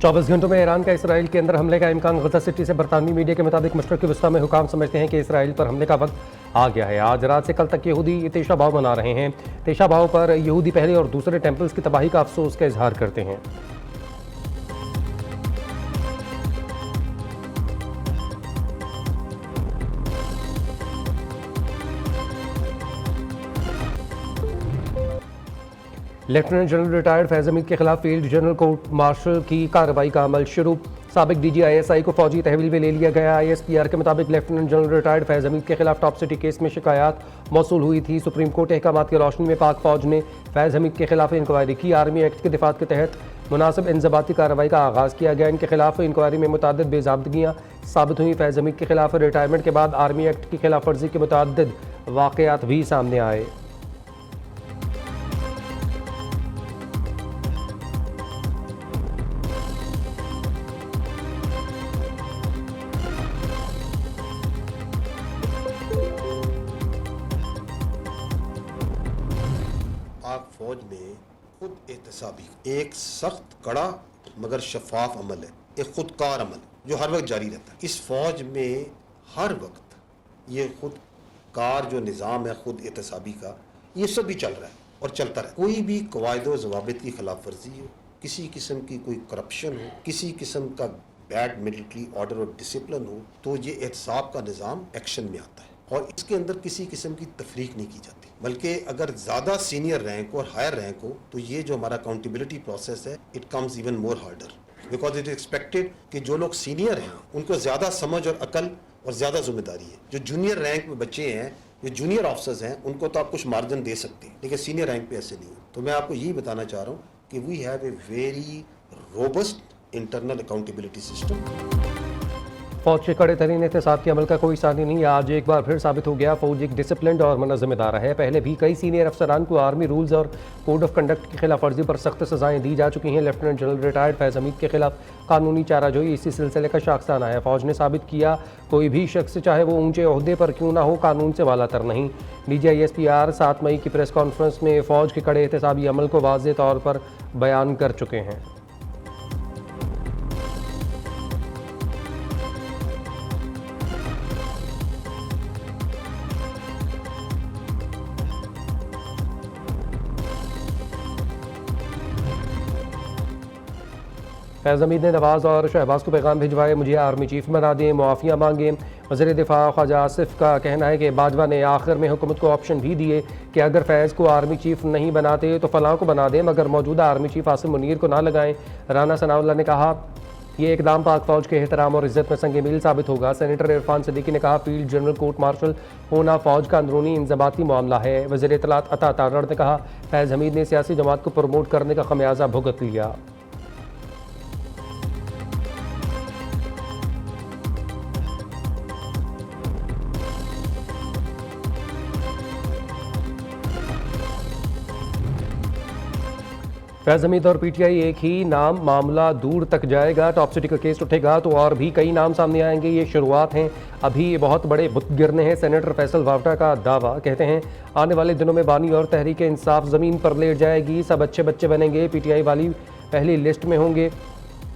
24 घंटों में ईरान का इसराइल के अंदर हमले का इम्कान। गजा सिटी से बरतानवी मीडिया के मुताबिक मशरक़ी वस्ता में हुकाम समझते हैं कि इसराइल पर हमले का वक्त आ गया है। आज रात से कल तक यहूदी तेशा भाव मना रहे हैं। तेशा भाव पर यहूदी पहले और दूसरे टेम्पल्स की तबाही का अफसोस का इजहार करते हैं। लेफ्टिनेंट जनरल रिटायर्ड फैज़ हमीद के खिलाफ फील्ड जनरल कोर्ट मार्शल की कार्रवाई का अमल शुरू। साबिक DGISI को फौजी तहवील में ले लिया गया। ISPR के मुताबिक लेफ्टिनेंट जनरल रिटायर्ड फैज़ हमीद के खिलाफ टॉप सिटी केस में शिकायत मौसूल हुई थी। सुप्रीम कोर्ट अहकामात की रोशनी में पाक फौज ने फैज़ हमीद के खिलाफ इंक्वायरी की। आर्मी एक्ट के दिफात के तहत मुनासिब इंजबाती कार्रवाई का आगाज़ किया गया। इनके खिलाफ इंक्वायरी में मुतअद्दिद बेज़ाब्तगियाँ साबित हुई। फैज़ हमीद के खिलाफ रिटायरमेंट के बाद आर्मी एक्ट की खिलाफ वर्जी के मुतअद्दिद वाक़यात भी सामने आए। पाक फौज में खुद एहतसाबी एक सख्त कड़ा मगर शफाफ अमल है, एक खुदकार अमल जो हर वक्त जारी रहता है। इस फौज में हर वक्त ये खुदकार जो निज़ाम है खुद एहतसाबी का, ये सब भी चल रहा है और चलता रहे। कोई भी कवायदो ज़वाबित की खिलाफ वर्जी हो, किसी किस्म की कोई करप्शन हो, किसी किस्म का बैड मिलिट्री ऑर्डर और डिसिप्लिन हो, तो ये एहतसाब का निज़ाम एक्शन में आता है और इसके अंदर किसी किस्म की तफरीक नहीं की जाती। बल्कि अगर ज़्यादा सीनियर रैंक और हायर रैंक हो तो ये जो हमारा अकाउंटेबिलिटी प्रोसेस है it comes even more harder, because it is expected कि जो लोग सीनियर हैं उनको ज़्यादा समझ और अकल और ज़्यादा जिम्मेदारी है। जो जूनियर रैंक में बच्चे हैं, जो जूनियर ऑफिसर्स हैं, उनको तो आप कुछ मार्जिन दे सकते हैं, लेकिन सीनियर रैंक पे ऐसे नहीं है। तो मैं आपको यही बताना चाह रहा हूँ कि we have a very robust internal accountability system. फौज के कड़े तरीन एहतसाब के अमल का कोई सानी नहीं। आज एक बार फिर साबित हो गया फौज एक डिसिप्लिन और मुनज़्ज़म इदारा है। पहले भी कई सीनियर अफसरान को आर्मी रूल्स और कोड ऑफ कंडक्ट की खिलाफ वर्जी पर सख्त सजाएं दी जा चुकी हैं। लेफ्टिनेंट जनरल रिटायर्ड फैज़ हमीद के खिलाफ कानूनी चाराजोई इसी सिलसिले का शाखसाना है। फौज ने साबित किया कोई भी शख्स चाहे वो ऊंचे ओहदे पर क्यों ना हो, कानून से वालातर नहीं। DGISPR 7 मई की प्रेस कॉन्फ्रेंस में फौज के कड़े एहतसाबी अमल को वाज़ेह तौर पर बयान कर चुके हैं। फैज़ हमीद ने नवाज़ और शहबाज को पैगाम भिजवाए, मुझे आर्मी चीफ बना दें, मुआफ़िया मांगे। वज़ीर दिफा ख्वाजा आसिफ का कहना है कि बाजवा ने आखिर में हुकूमत को ऑप्शन भी दिए कि अगर फैज़ को आर्मी चीफ नहीं बनाते तो फलां को बना दें, मगर मौजूदा आर्मी चीफ आसिम मुनीर को ना लगाएं। राना सनाउल्लाह ने कहा ये इकदाम पाक फौज के एहतराम और इज्जत में संग मील साबित होगा। सेनेटर इरफान सिद्दीकी ने कहा फील्ड जनरल कोर्ट मार्शल होना फौज का अंदरूनी इंजबाती मामला है। वज़ीर इत्तलात अता तारड़ ने कहा फैज़ हमीद ने सियासी जमात को प्रमोट करने का खमियाजा भुगत लिया। फैज़ हमीद और PTI एक ही नाम, मामला दूर तक जाएगा। टॉप सिटी का केस उठेगा तो और भी कई नाम सामने आएंगे। ये शुरुआत हैं, अभी ये बहुत बड़े बुत गिरने हैं। सेनेटर फैसल वावटा का दावा, कहते हैं आने वाले दिनों में बानी और तहरीक इंसाफ ज़मीन पर लेट जाएगी, सब अच्छे बच्चे बनेंगे, PTI वाली पहली लिस्ट में होंगे।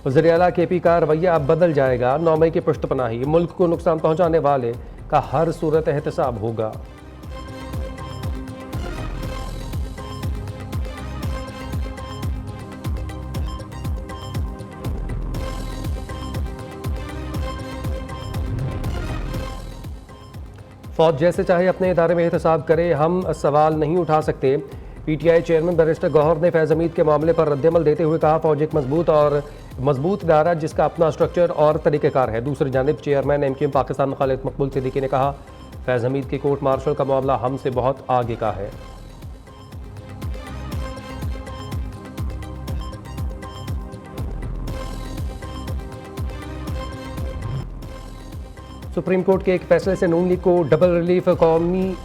वज़ीर आला KP का रवैया अब बदल जाएगा। 9 मई की पुश्तपनाही, मुल्क को नुकसान पहुँचाने वाले का हर सूरत एहतसाब होगा। फौज जैसे चाहे अपने इदारे में एहतसाब करे, हम सवाल नहीं उठा सकते। PTI चेयरमैन बैरिस्टर गौहर ने फैज़ हमीद के मामले पर रद्दमल देते हुए कहा फौज एक मजबूत इदारा जिसका अपना स्ट्रक्चर और तरीक़ेकार है। दूसरी जानिब चेयरमैन MQM पाकिस्तान खालिद मकबूल सिद्दीकी ने कहा फैज़ हमीद के कोर्ट मार्शल का मामला हमसे बहुत आगे का है। सुप्रीम कोर्ट के एक फैसले से नून लीग को डबल रिलीफ, कौमी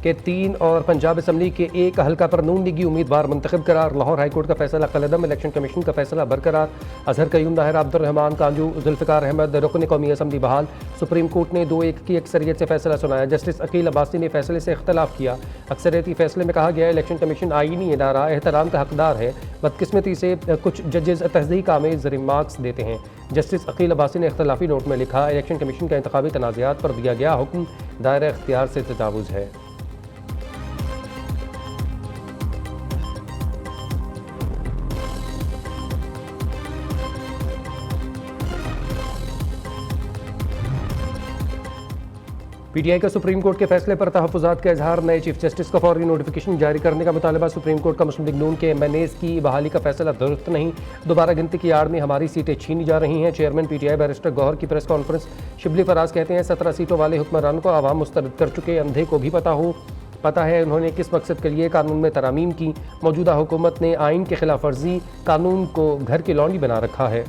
के 3 और पंजाब असम्बली के 1 हल्का पर नून लीगी उम्मीदवार मुंतखब करार। लाहौर हाईकोर्ट का फैसला कलअदम, इलेक्शन कमीशन का फैसला बरकरार। अजहर कयूम, दाहिर अब्दुर्रहमान कांजू, जुल्फ़िकार अहमद रुकन कौमी असम्बली बहाल। सुप्रीम कोर्ट ने 2-1 की अक्सरियत से फैसला सुनाया। जस्टिस अकील अब्बासी ने फैसले से इख्तलाफ किया। अक्सरियती फैसले में कहा गया इलेक्शन कमीशन आईनी इदारा एहतराम का हकदार है, बदकिस्मती से कुछ जजेस तहज़ीक आमेज़ रिमार्क्स देते हैं। जस्टिस अकील अब्बासी ने इख्तलाफी नोट में लिखा, इलेक्शन कमीशन का इंतखाबी तनाज़ात पर दिया गया हुक्म दायरा इख्तियार से तजावुज़ है। पीटीआई का सुप्रीम कोर्ट के फैसले पर तहफ़्फ़ुज़ात का इजहार, नए चीफ जस्टिस का फौरी नोटिफिकेशन जारी करने का मुतालबा। सुप्रीम कोर्ट का मुस्लिम लीग नून के एमएनएज़ की बहाली का फैसला दुरुस्त नहीं, दोबारा गिनती की आड़ में हमारी सीटें छीनी जा रही हैं। चेयरमैन पीटीआई बैरिस्टर गौहर की प्रेस कॉन्फ्रेंस। शिबली फराज कहते हैं 17 सीटों वाले हुक्मरान को आवाम मुस्तरद कर चुके, अंधे को भी पता है उन्होंने किस मकसद के लिए कानून में तरामीम की। मौजूदा हुकूमत ने आइन की खिलाफ वर्जी कानून को घर की लौंडी बना रखा है।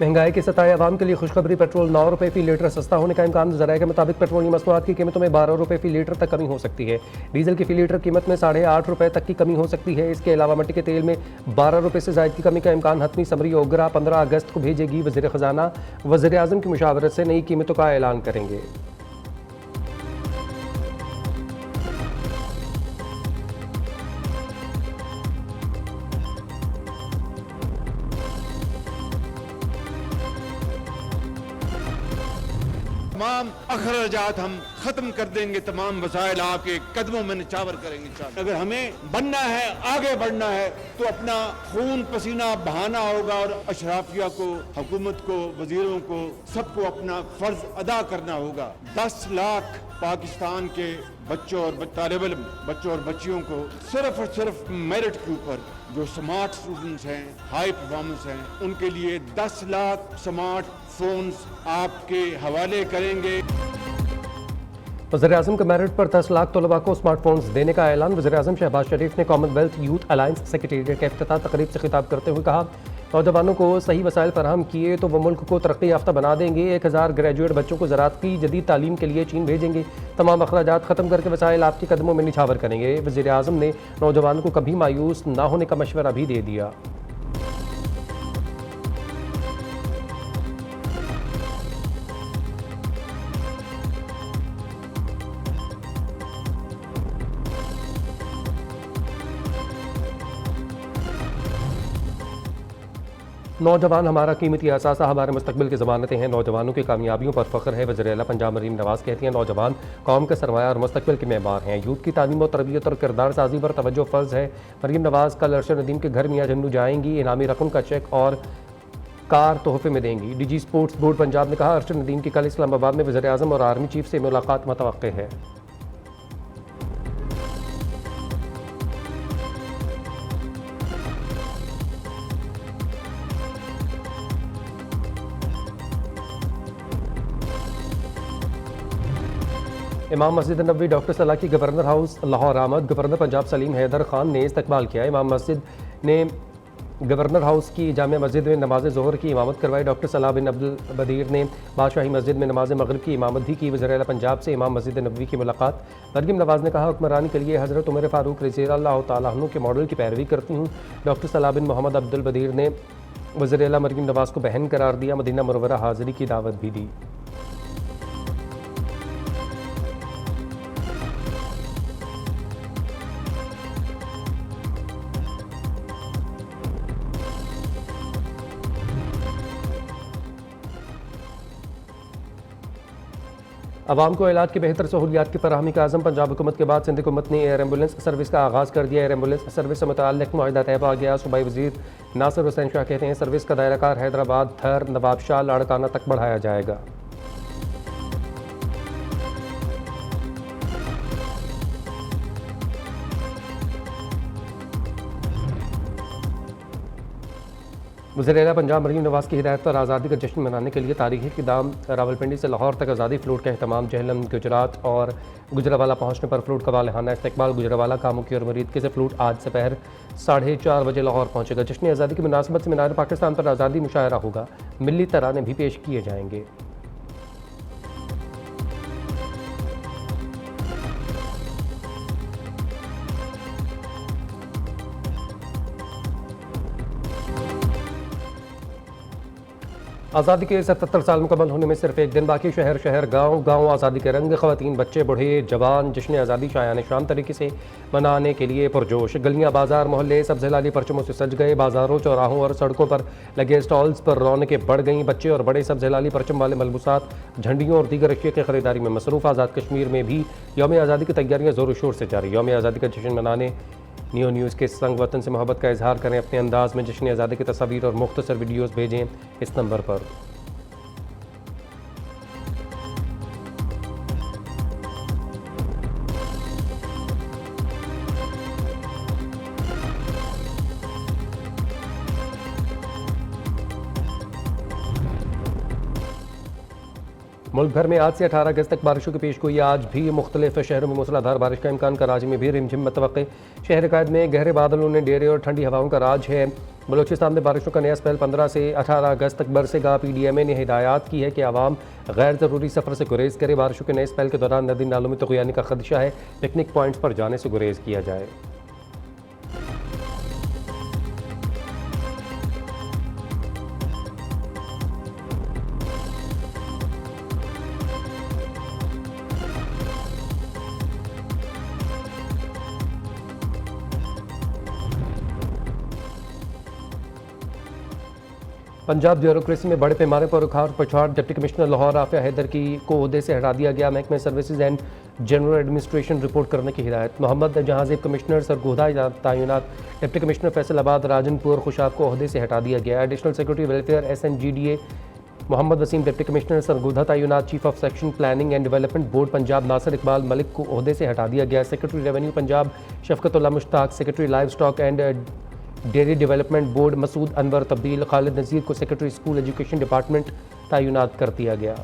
महंगाई के सताए अवाम के लिए खुशखबरी, पेट्रोल 9 रुपये फी लीटर सस्ता होने का इम्कान। ज़राए के मुताबिक पेट्रोलियम मसनूआत की कीमतों में 12 रुपये फी लीटर तक कमी हो सकती है। डीजल की फी लीटर कीमत में 8.5 रुपये तक की कमी हो सकती है। इसके अलावा मट्टी के तेल में 12 रुपये से ज़ायद की कमी का इम्कान। हतमी समरी ओगरा 15 अगस्त को भेजेगी। वज़ीर ख़जाना वज़ीर आज़म की मुशावरत से नई कीमतों का ऐलान करेंगे। तमाम अखराजात हम खत्म कर देंगे, तमाम वसाइल आपके कदमों में निछावर करेंगे। अगर हमें बनना है, आगे बढ़ना है, तो अपना खून पसीना बहाना होगा और अशराफिया को, हुकूमत को, वजीरों को, सबको अपना फर्ज अदा करना होगा। 10 लाख पाकिस्तान के बच्चों और तालिब इल्म बच्चों और बच्चियों को सिर्फ और सिर्फ मेरिट के ऊपर, जो स्मार्ट स्टूडेंट्स हैं, हाई परफॉर्मेंस हैं, उनके लिए 10 लाख स्मार्ट फोन्स आपके हवाले करेंगे। वज़ीर आज़म के मेरिट पर 10 लाख तलबा को स्मार्टफोन्स देने का ऐलान। वज़ीर आज़म शहबाज शरीफ ने कॉमनवेल्थ यूथ अलायंस सेक्रेटेरिएट के इफ्तिताह तकरीब से खिताब करते हुए कहा, नौजवानों को सही वसाइल फराहम किए तो वह मुल्क को तरक्की याफ्ता बना देंगे। 1000 ग्रेजुएट बच्चों को ज़राअत की जदीद तालीम के लिए चीन भेजेंगे। तमाम अखराजात ख़त्म करके वसाइल आपके कदमों में निछावर करेंगे। वज़ीर आज़म ने नौजवानों को कभी मायूस ना होने का मशवरा भी दे दिया। नौजवान हमारा कीमती असासा, हमारे मुस्तकबिल की ज़मानतें हैं। नौजवानों की कामयाबियों पर फ़ख्र है। वज़ीर आला पंजाब मरीम नवाज़ कहती हैं, नौजवान कौम का सरमाया और मुस्तकबिल के मेहमान हैं। यूथ की तालीम और तरबियत और किरदार साजी पर तवज्जो फ़र्ज़ है। मरीम नवाज़ कल अरशद नदीम के घर मियाँ झन्नू जाएंगी। इनामी रकम का चेक और कार तोहफे में देंगी। डीजी स्पोर्ट्स बोर्ड पंजाब ने कहा, अरशद नदीम की कल इस्लामाबाद में वज़ीर आज़म और आर्मी चीफ से मुलाकात मुतवक्किल है। इमाम मस्जिद नबवी डॉक्टर सलाह की गवर्नर हाउस लाहौर आमद। गवर्नर पंजाब सलीम हैदर खान ने इस्तकबाल किया। इमाम मस्जिद ने गवर्नर हाउस की जामिया मस्जिद में नमाज ज़ोहर की इमामत करवाई। डॉक्टर सलाह बिन अब्दुल बदीर ने बादशाही मस्जिद में नमाज मगरिब की इमामत भी की। वज़ीर आला पंजाब से इमाम मस्जिद नबवी की मुलाकात। मरीम नवाज़ ने कहा, हुक्मरानी के लिए हज़रत उमर फ़ारूक रज़ी अल्लाह तआला अन्हु के मॉडल की पैरवी करती हूँ। डॉक्टर सलाह बिन मोहम्मद अब्दुल बदीर ने वज़ीर आला मरीम नवाज़ को बहन करार दिया। मदीना मुनव्वरा हाज़िरी की दावत भी दी। अवाम को इलाज की बेहतर सहूलियात की फराहमी का आज़म। पंजाब हुकूमत के बाद सिंध हुकूमत ने एयर एम्बुलेंस सर्विस का आगाज़ कर दिया। एयर एम्बुलेंस सर्विस से मुतअल्लिक़ मुआहिदा तय पा गया। सूबाई वज़ीर नासिर हुसैन शाह कहते हैं, सर्विस का दायराकार हैदराबाद, थर, नवाबशाह, लाड़काना तक बढ़ाया जाएगा। वज़ीर आला पंजाब मरीम नवाज़ की हिदायत पर आज़ादी का जश्न मनाने के लिए तारीखी क़िदाम रावलपिंडी से लाहौर तक आज़ादी फ़्लोट का अहतमाम। जहलम, गुजरात और गुजरावाला पहुँचने पर फ़्लोट का वालहाना इस्तकबाल। गुजरावाला का मुखी और मुरीद से फ़्लोट आज दोपहर 4:30 बजे लाहौर पहुँचेगा। जश्न आज़ादी की मुनासिबत से मीनार पाकिस्तान पर आज़ादी मुशायरा होगा। मिली तराने भी पेश किए जाएंगे। आज़ादी के 77 साल मुकम्मल होने में सिर्फ एक दिन बाकी। शहर शहर गांव गांव आज़ादी के रंग, ख़वातीन बच्चे बूढ़े जवान जश्न आज़ादी शायान शान तरीके से मनाने के लिए पुरजोश। गलियां बाजार मोहल्ले सब्ज़ लाली परचमों से सज गए। बाजारों चौराहों और सड़कों पर लगे स्टॉल्स पर रौनकें बढ़ गईं। बच्चे और बड़े सब्ज़ लाली परचम वाले मलबूसात, झंडियों और दीगर अशिया की खरीदारी में मसरूफ़। आज़ाद कश्मीर में भी यौम आज़ादी की तैयारियाँ ज़ोर शोर से जारी। यौम आज़ादी का जश्न मनाने नियो न्यूज़ के संग वतन से मोहब्बत का इजहार करें। अपने अंदाज में जश्न आज़ादी की तस्वीर और मुख्तसर वीडियोज़ भेजें इस नंबर पर। मुल्क भर में आज से 18 अगस्त तक बारिशों की पेशगोई। आज भी मुख्तलिफ शहरों में मूसलाधार बारिश का इम्कान। कराची में भी रिमझिम मतवक्के। शहर कायद में गहरे बादलों ने डेरे और ठंडी हवाओं का राज है। बलोचिस्तान में बारिशों का नया स्पेल 15 से 18 अगस्त तक बरसेगा। PDMA ने हिदायत की है कि आवाम गैर ज़रूरी सफ़र से गुरेज करे। बारिशों के नए स्पेल के दौरान नदी नालों में तग़ियानी का खदशा है। पिकनिक पॉइंट्स पर जाने से गुरेज किया जाए। पंजाब ब्यूरोक्रेसी में बड़े पैमाने पर उखाड़ पछाड़। डिप्टी कमिश्नर लाहौर आफिया हैदर को ओहदे से हटा दिया गया। महकमे services and general administration report करने की हिदायत। मोहम्मद जहाज़ेब कमिश्नर सरगोधा तैनात। डिप्टी कमिश्नर फैसलाबाद राजनपुर खुशाब को ओहदे से हटा दिया गया। Additional secretary welfare SNGDA Mohammad Waseem deputy commissioner Sargodha तैनात। Chief of section planning and development board Punjab Nasir Iqbal Malik को ओहदे से हटा दिया गया। Secretary revenue Punjab शफकतुल्लाह Mushtaq. Secretary livestock and dairy development board Masood Anwar तब्दील। खालिद नज़ीर को सेक्रेटरी स्कूल एजुकेशन डिपार्टमेंट तैनात कर दिया गया।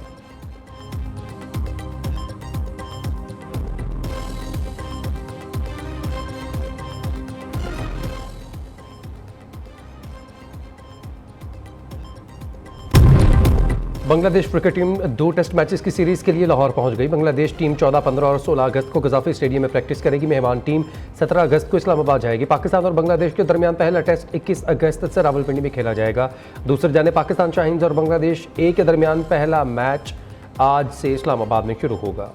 Bangladesh cricket team 2 test matches की सीरीज़ के लिए लाहौर पहुंच गई। बांग्लादेश टीम 14, 15 और 16 अगस्त को गजाफी स्टेडियम में प्रैक्टिस करेगी। मेहमान टीम 17 अगस्त को इस्लामाबाद जाएगी। पाकिस्तान और बांग्लादेश के दरमियान पहला टेस्ट 21 अगस्त से रावलपिंडी में खेला जाएगा। दूसरी जाने पाकिस्तान शाहीन्स और बांग्लादेश A के दरमियान पहला मैच आज से इस्लामाबाद में शुरू होगा।